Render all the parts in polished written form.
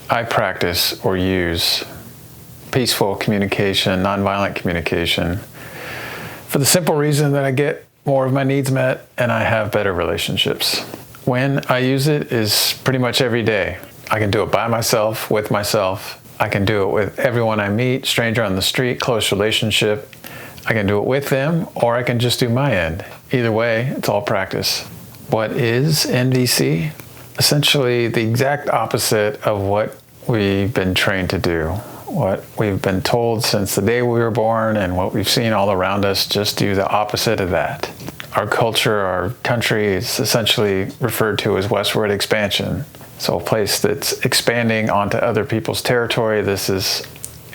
I practice or use peaceful communication, nonviolent communication, for the simple reason that I get more of my needs met and I have better relationships. When I use it is pretty much every day. I can do it by myself, with myself. I can do it with everyone I meet, stranger on the street, close relationship. I can do it with them, or I can just do my end. Either way, it's all practice. What is NVC? Essentially the exact opposite of what we've been trained to do. What we've been told since the day we were born and what we've seen all around us, just do the opposite of that. Our culture, our country is essentially referred to as westward expansion. So a place that's expanding onto other people's territory. This is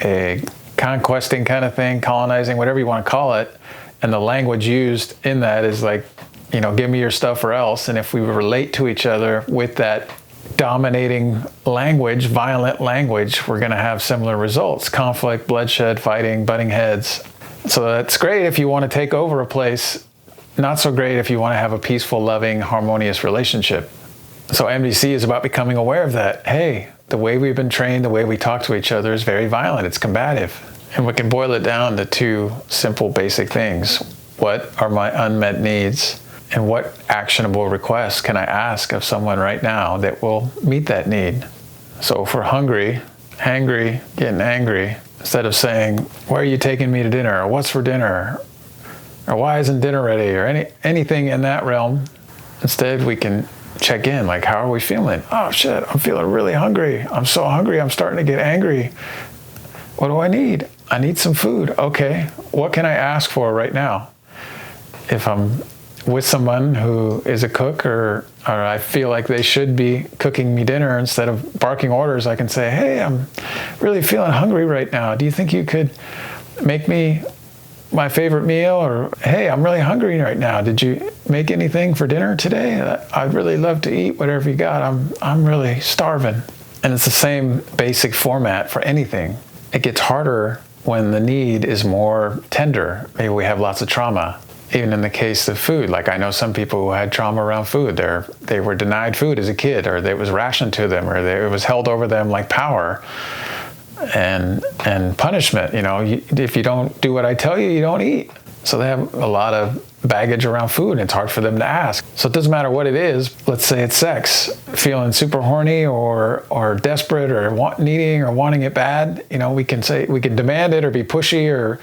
a conquesting kind of thing, colonizing, whatever you want to call it. And the language used in that is like, give me your stuff or else. And if we relate to each other with that dominating language, violent language, we're going to have similar results. Conflict, bloodshed, fighting, butting heads. So that's great if you want to take over a place. Not so great if you want to have a peaceful, loving, harmonious relationship. So NVC is about becoming aware of that. Hey, the way we've been trained, the way we talk to each other is very violent. It's combative. And we can boil it down to two simple, basic things. What are my unmet needs? And what actionable requests can I ask of someone right now that will meet that need? So if we're hungry, hangry, getting angry, instead of saying, why are you taking me to dinner? Or what's for dinner? Or why isn't dinner ready? Or anything in that realm, instead we can check in, like, how are we feeling? Oh shit, I'm feeling really hungry. I'm so hungry, I'm starting to get angry. What do I need? I need some food. Okay, what can I ask for right now? If I'm with someone who is a cook or I feel like they should be cooking me dinner, instead of barking orders, I can say, hey, I'm really feeling hungry right now. Do you think you could make me my favorite meal? Or, hey, I'm really hungry right now. Did you make anything for dinner today? I'd really love to eat whatever you got. I'm really starving. And it's the same basic format for anything. It gets harder when the need is more tender. Maybe we have lots of trauma. Even in the case of food, like I know some people who had trauma around food. They were denied food as a kid, or it was rationed to them, or it was held over them like power and punishment. If you don't do what I tell you, you don't eat. So they have a lot of baggage around food, and it's hard for them to ask. So it doesn't matter what it is. Let's say it's sex, feeling super horny or desperate or needing or wanting it bad. We can demand it or be pushy or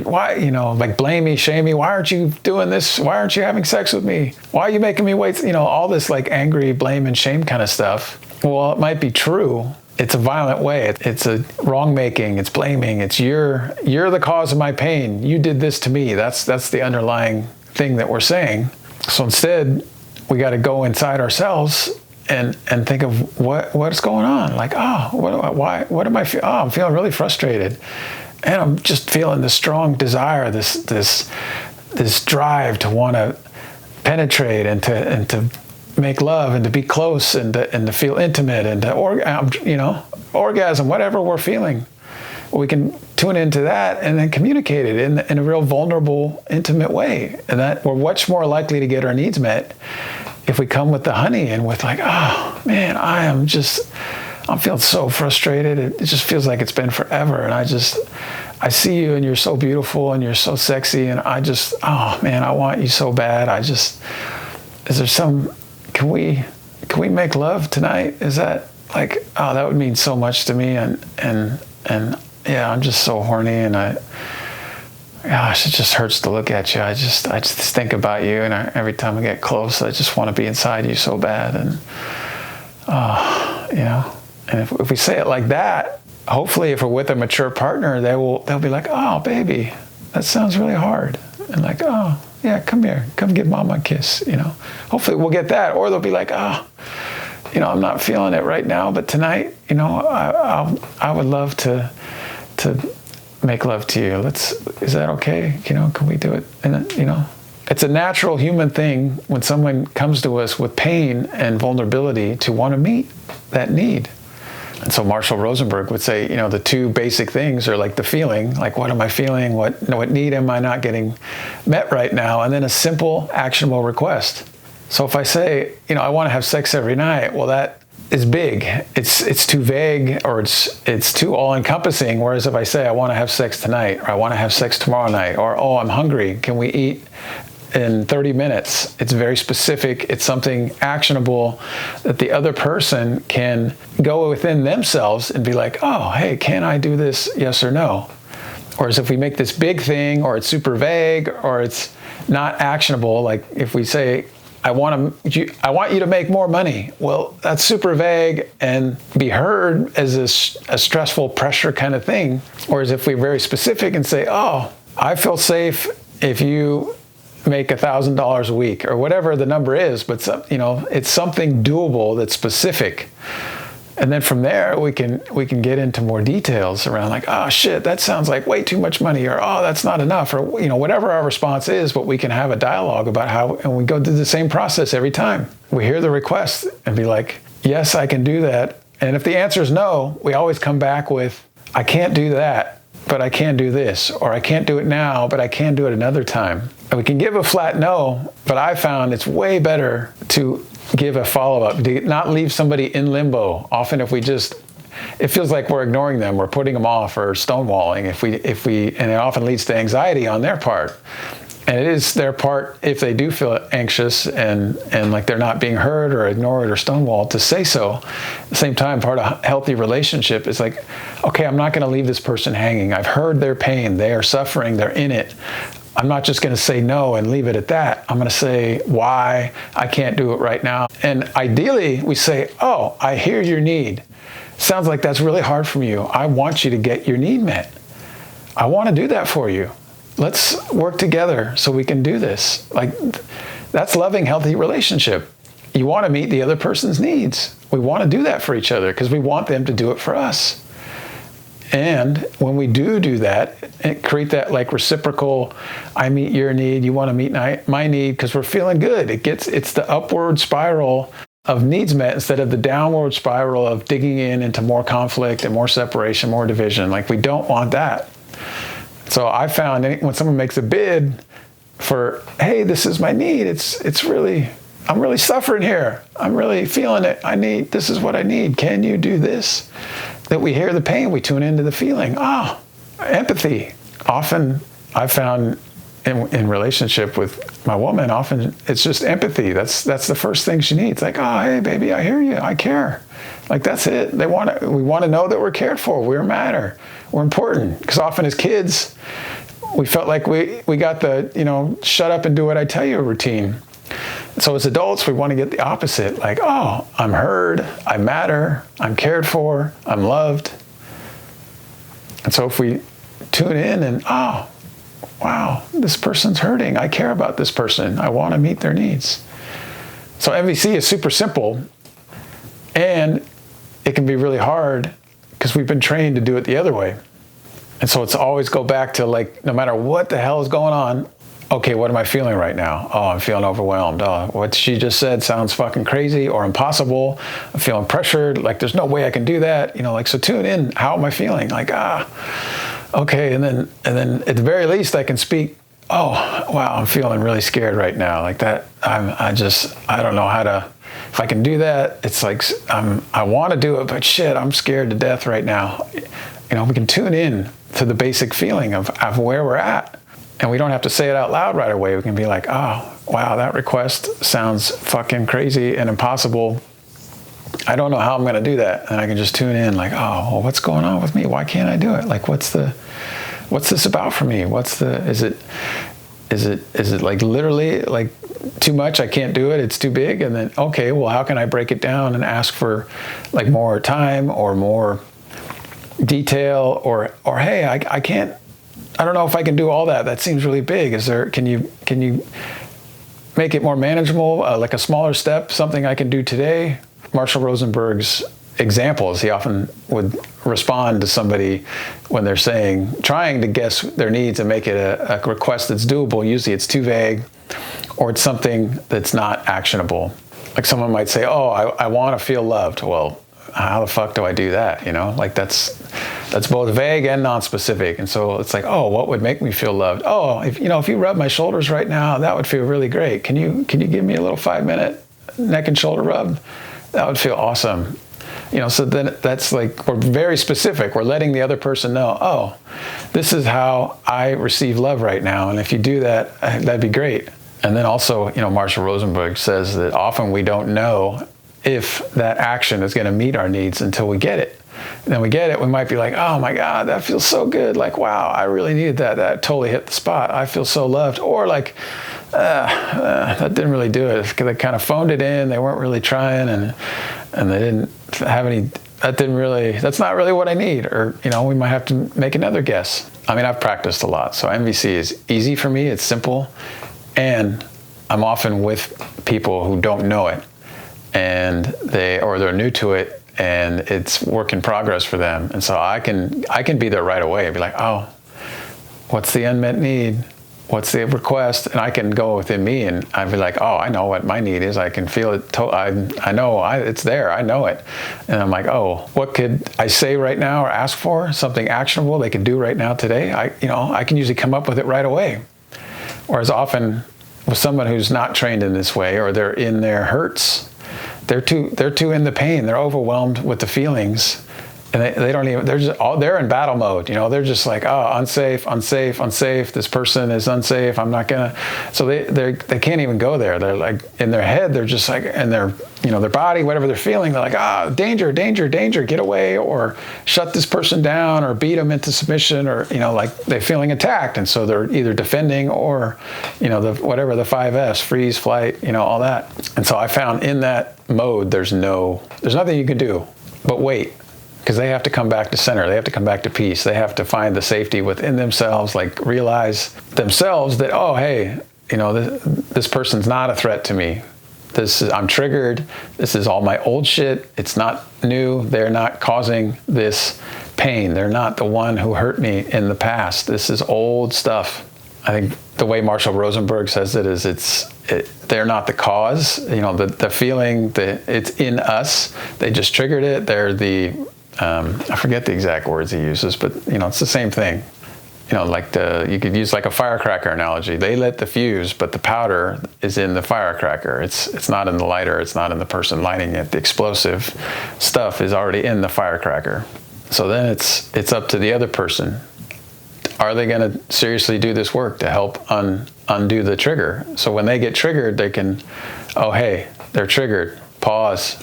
why, like blame me, shame me. Why aren't you doing this? Why aren't you having sex with me? Why are you making me wait? All this like angry blame and shame kind of stuff. Well, it might be true. It's a violent way. It's a wrong-making. It's blaming. It's you're the cause of my pain. You did this to me. That's the underlying thing that we're saying. So instead, we got to go inside ourselves and think of what's going on. Like, what am I feeling? Oh, I'm feeling really frustrated, and I'm just feeling this strong desire, this drive to want to penetrate and to make love and to be close and to feel intimate and to orgasm, whatever we're feeling. We can tune into that and then communicate it in a real vulnerable, intimate way. And that we're much more likely to get our needs met if we come with the honey and with like, oh man, I'm feeling so frustrated. It just feels like it's been forever. And I see you and you're so beautiful and you're so sexy. And oh man, I want you so bad. Can we make love tonight? Is that like, oh, that would mean so much to me. And yeah, I'm just so horny and gosh, it just hurts to look at you. I just think about you, and every time I get close, I just want to be inside you so bad. And and if we say it like that, hopefully, if we're with a mature partner, they'll be like, oh, baby, that sounds really hard, and like, oh, yeah, come here, come give mama a kiss. Hopefully we'll get that, or they'll be like, oh, I'm not feeling it right now, but tonight, I would love to make love to you. Is that okay? Can we do it? And it's a natural human thing when someone comes to us with pain and vulnerability to want to meet that need. And so Marshall Rosenberg would say, the two basic things are like the feeling, like what am I feeling? What need am I not getting met right now? And then a simple actionable request. So if I say, I want to have sex every night, well, is big. It's too vague, or it's too all-encompassing. Whereas if I say I want to have sex tonight, or I want to have sex tomorrow night, or oh, I'm hungry, can we eat in 30 minutes? It's very specific. It's something actionable that the other person can go within themselves and be like, oh, hey, can I do this? Yes or no? Whereas if we make this big thing, or it's super vague, or it's not actionable, like if we say, I want you to make more money. Well, that's super vague and be heard as a stressful pressure kind of thing. Whereas if we're very specific and say, oh, I feel safe if you make $1,000 a week, or whatever the number is, but it's something doable that's specific. And then from there, we can get into more details around like, oh shit, that sounds like way too much money, or oh, that's not enough, or whatever our response is. But we can have a dialogue about how, and we go through the same process every time. We hear the request and be like, yes, I can do that. And if the answer is no, we always come back with, I can't do that, but I can do this, or I can't do it now, but I can do it another time. And we can give a flat no, but I found it's way better to give a follow-up, to not leave somebody in limbo. Often if it feels like we're ignoring them, we're putting them off, or stonewalling, and it often leads to anxiety on their part. And it is their part, if they do feel anxious and like they're not being heard or ignored or stonewalled, to say so. At the same time, part of a healthy relationship is like, okay, I'm not going to leave this person hanging. I've heard their pain. They are suffering. They're in it. I'm not just going to say no and leave it at that. I'm going to say why I can't do it right now. And ideally, we say, oh, I hear your need. Sounds like that's really hard for you. I want you to get your need met. I want to do that for you. Let's work together so we can do this. Like, that's loving, healthy relationship. You want to meet the other person's needs. We want to do that for each other because we want them to do it for us. And when we do that, and create that like reciprocal, I meet your need, you want to meet my need, because we're feeling good. It's the upward spiral of needs met instead of the downward spiral of digging into more conflict and more separation, more division. Like, we don't want that. So I found when someone makes a bid for, hey, this is my need, I'm really suffering here. I'm really feeling it. This is what I need. Can you do this? That we hear the pain, we tune into the feeling. Oh, empathy. Often I found in relationship with my woman, often it's just empathy. That's the first thing she needs. Like, oh, hey, baby, I hear you. I care. Like, that's it. We want to know that we're cared for. We matter. We're important. Because often as kids, we felt like we got the, shut up and do what I tell you routine. So as adults, we want to get the opposite. Like, oh, I'm heard, I matter, I'm cared for, I'm loved. And so if we tune in and, oh, wow, this person's hurting. I care about this person. I want to meet their needs. So NVC is super simple, and it can be really hard because we've been trained to do it the other way. And so it's always go back to, like, no matter what the hell is going on, okay, what am I feeling right now? Oh, I'm feeling overwhelmed. Oh, what she just said sounds fucking crazy or impossible. I'm feeling pressured. Like, there's no way I can do that. So tune in. How am I feeling? Like, okay. And then at the very least I can speak, oh, wow, I'm feeling really scared right now. Like that. I don't know how to, if I can do that. It's like, I want to do it, but shit, I'm scared to death right now. We can tune in to the basic feeling of where we're at. And we don't have to say it out loud right away. We can be like, oh, wow, that request sounds fucking crazy and impossible. I don't know how I'm going to do that. And I can just tune in like, oh, well, what's going on with me? Why can't I do it? Like, what's this about for me? Is it like literally like too much? I can't do it. It's too big. And then, okay, well, how can I break it down and ask for like more time or more detail or hey, I don't know if I can do all that. That seems really big. Can you make it more manageable, like a smaller step, something I can do today? Marshall Rosenberg's examples, he often would respond to somebody when they're trying to guess their needs and make it a request that's doable. Usually it's too vague or it's something that's not actionable. Like someone might say, oh, I want to feel loved. Well, how the fuck do I do that? Like that's both vague and non-specific. And so it's like, oh, what would make me feel loved? Oh, if you rub my shoulders right now, that would feel really great. Can you give me a little 5-minute neck and shoulder rub? That would feel awesome. So then that's like, we're very specific. We're letting the other person know, oh, this is how I receive love right now. And if you do that, that'd be great. And then also, Marshall Rosenberg says that often we don't know if that action is going to meet our needs until we get it. And then we get it, we might be like, oh my God, that feels so good. Like, wow, I really needed that. That totally hit the spot. I feel so loved. Or like, that didn't really do it. They kind of phoned it in. They weren't really trying, and they didn't have any, that's not really what I need. Or, we might have to make another guess. I mean, I've practiced a lot. So NVC is easy for me. It's simple. And I'm often with people who don't know it, and they're new to it, and it's work in progress for them. And so I can be there right away and be like, oh, what's the unmet need? What's the request? And I can go within me, and I'd be like, oh, I know what my need is. I can feel it. I know it's there. I know it. And I'm like, oh, what could I say right now or ask for? Something actionable they could do right now today. I can usually come up with it right away. Whereas often with someone who's not trained in this way, or they're in their hurts, they're too in the pain. They're overwhelmed with the feelings, and they don't even. They're in battle mode. They're just like, oh, unsafe. This person is unsafe. I'm not gonna. So they can't even go there. They're like in their head. They're just like, and their body, whatever they're feeling, they're like, danger, get away, or shut this person down, or beat them into submission, or like they're feeling attacked, and so they're either defending or the 5 F's, freeze, flight, all that. And so I found in that mode, there's nothing you can do but wait, because they have to come back to center. They have to come back to peace. They have to find the safety within themselves, like realize themselves that, oh, hey, this person's not a threat to me. I'm triggered. This is all my old shit. It's not new. They're not causing this pain. They're not the one who hurt me in the past. This is old stuff. I think the way Marshall Rosenberg says it is they're not the cause. The feeling that it's in us. They just triggered it. They're I forget the exact words he uses, but it's the same thing. You could use like a firecracker analogy. They lit the fuse, but the powder is in the firecracker. It's not in the lighter. It's not in the person lighting it. The explosive stuff is already in the firecracker. So then it's up to the other person. Are they going to seriously do this work to help undo the trigger? So when they get triggered, they can, oh, hey, they're triggered. Pause.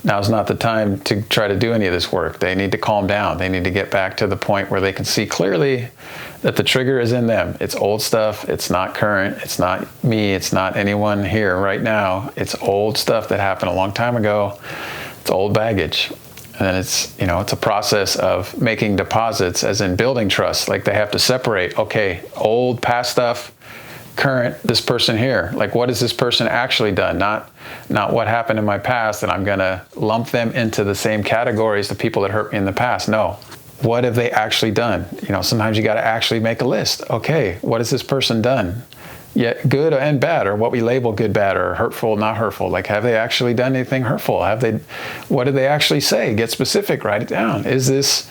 Now's not the time to try to do any of this work. They need to calm down. They need to get back to the point where they can see clearly that the trigger is in them. It's old stuff. It's not current. It's not me. It's not anyone here right now. It's old stuff that happened a long time ago. It's old baggage. And then it's a process of making deposits, as in building trust. Like they have to separate, okay, old past stuff, current, this person here. Like, what has this person actually done? Not what happened in my past, and I'm going to lump them into the same category as the people that hurt me in the past. No. What have they actually done? Sometimes you got to actually make a list. Okay, what has this person done? Yet good and bad, or what we label good, bad, or hurtful, not hurtful. Like, have they actually done anything hurtful? What did they actually say? Get specific, write it down. Is this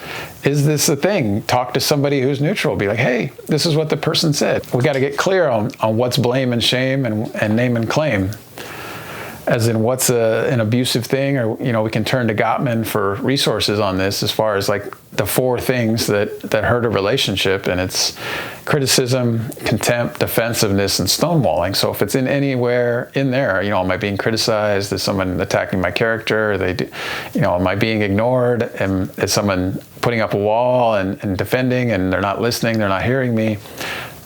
a thing? Talk to somebody who's neutral. Be like, hey, this is what the person said. We got to get clear on what's blame and shame and name and claim. As in what's an abusive thing, or we can turn to Gottman for resources on this as far as like the 4 things that hurt a relationship, and it's criticism, contempt, defensiveness, and stonewalling. So if it's in anywhere in there, am I being criticized? Is someone attacking my character? Am I being ignored? And is someone putting up a wall and defending, and they're not listening, they're not hearing me,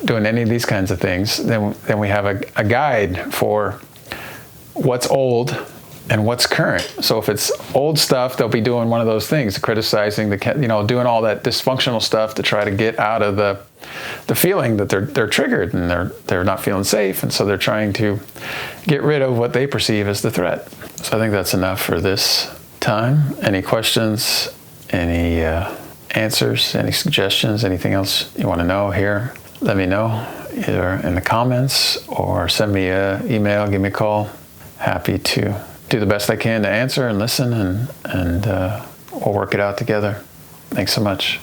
doing any of these kinds of things? Then we have a guide for what's old and what's current. So if it's old stuff, they'll be doing one of those things, criticizing doing all that dysfunctional stuff to try to get out of the feeling that they're triggered and they're not feeling safe, and so they're trying to get rid of what they perceive as the threat. So I think that's enough for this time. Any questions? Any answers? Any suggestions? Anything else you want to know here? Let me know either in the comments or send me an email, give me a call. Happy to do the best I can to answer and listen, and we'll work it out together. Thanks so much.